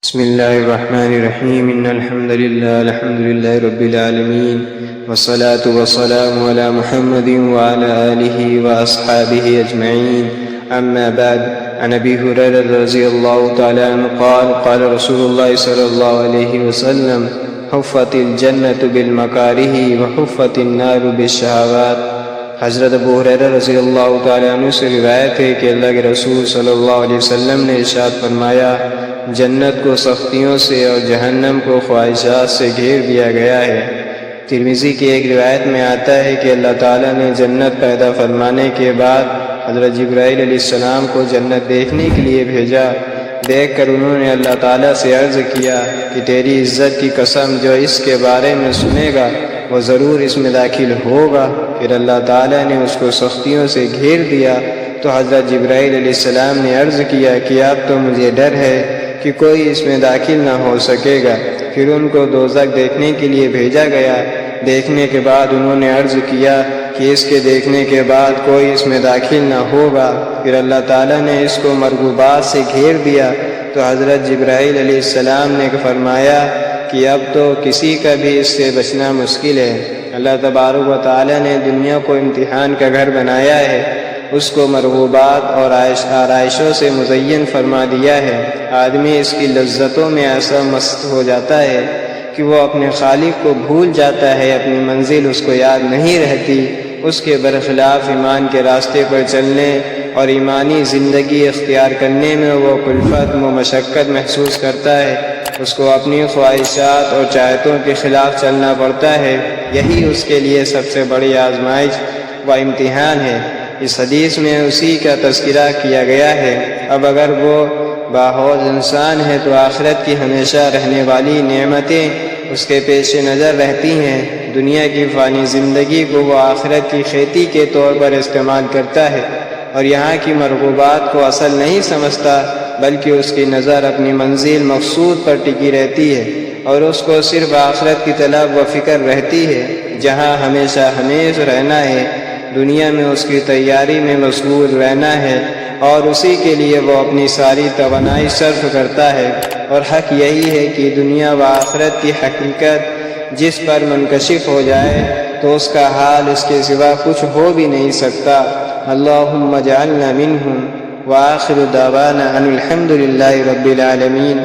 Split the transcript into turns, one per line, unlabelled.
بسم اللہ الرحمن الرحیم ان الحمد للہ رب العالمین والصلاة والسلام علی محمد وعلى آلہ واصحابہ اجمعین اما بعد عن ابی ہریرہ رضی اللہ تعالی عنہ قال قال رسول اللہ صلی اللہ علیہ وسلم حفت الجنۃ بالمکارہ وحفت النار بالشہوات۔ حضرت ابو ہریرہ رضی اللہ تعالی عنہ سے روایت ہے کہ اللہ کے رسول صلی اللہ علیہ وسلم نے ارشاد فرمایا، جنت کو سختیوں سے اور جہنم کو خواہشات سے گھیر دیا گیا ہے۔ ترمذی کی ایک روایت میں آتا ہے کہ اللہ تعالیٰ نے جنت پیدا فرمانے کے بعد حضرت جبرائیل علیہ السلام کو جنت دیکھنے کے لیے بھیجا۔ دیکھ کر انہوں نے اللہ تعالیٰ سے عرض کیا کہ تیری عزت کی قسم، جو اس کے بارے میں سنے گا وہ ضرور اس میں داخل ہوگا۔ پھر اللہ تعالیٰ نے اس کو سختیوں سے گھیر دیا تو حضرت جبرائیل علیہ السلام نے عرض کیا کہ اب تو مجھے ڈر ہے کہ کوئی اس میں داخل نہ ہو سکے گا۔ پھر ان کو دوزخ دیکھنے کے لیے بھیجا گیا۔ دیکھنے کے بعد انہوں نے عرض کیا کہ اس کے دیکھنے کے بعد کوئی اس میں داخل نہ ہوگا۔ پھر اللہ تعالیٰ نے اس کو مرغوبات سے گھیر دیا تو حضرت جبرائیل علیہ السلام نے فرمایا کہ اب تو کسی کا بھی اس سے بچنا مشکل ہے۔ اللہ تبارک و تعالیٰ نے دنیا کو امتحان کا گھر بنایا ہے، اس کو مرغوبات اور آرائشوں سے مزین فرما دیا ہے۔ آدمی اس کی لذتوں میں ایسا مست ہو جاتا ہے کہ وہ اپنے خالق کو بھول جاتا ہے، اپنی منزل اس کو یاد نہیں رہتی۔ اس کے برخلاف ایمان کے راستے پر چلنے اور ایمانی زندگی اختیار کرنے میں وہ کلفت و مشقت محسوس کرتا ہے۔ اس کو اپنی خواہشات اور چاہتوں کے خلاف چلنا پڑتا ہے۔ یہی اس کے لیے سب سے بڑی آزمائش و امتحان ہے۔ اس حدیث میں اسی کا تذکرہ کیا گیا ہے۔ اب اگر وہ باحوض انسان ہے تو آخرت کی ہمیشہ رہنے والی نعمتیں اس کے پیش نظر رہتی ہیں۔ دنیا کی فانی زندگی کو وہ آخرت کی کھیتی کے طور پر استعمال کرتا ہے اور یہاں کی مرغوبات کو اصل نہیں سمجھتا، بلکہ اس کی نظر اپنی منزل مقصود پر ٹکی رہتی ہے اور اس کو صرف آخرت کی طلب و فکر رہتی ہے، جہاں ہمیشہ ہمیش رہنا ہے۔ دنیا میں اس کی تیاری میں مشغول رہنا ہے اور اسی کے لیے وہ اپنی ساری توانائی صرف کرتا ہے۔ اور حق یہی ہے کہ دنیا و آخرت کی حقیقت جس پر منکشف ہو جائے تو اس کا حال اس کے سوا کچھ ہو بھی نہیں سکتا۔ اللہم اجعلنا منہم، وآخر دعوانا ان الحمد للہ رب العالمین۔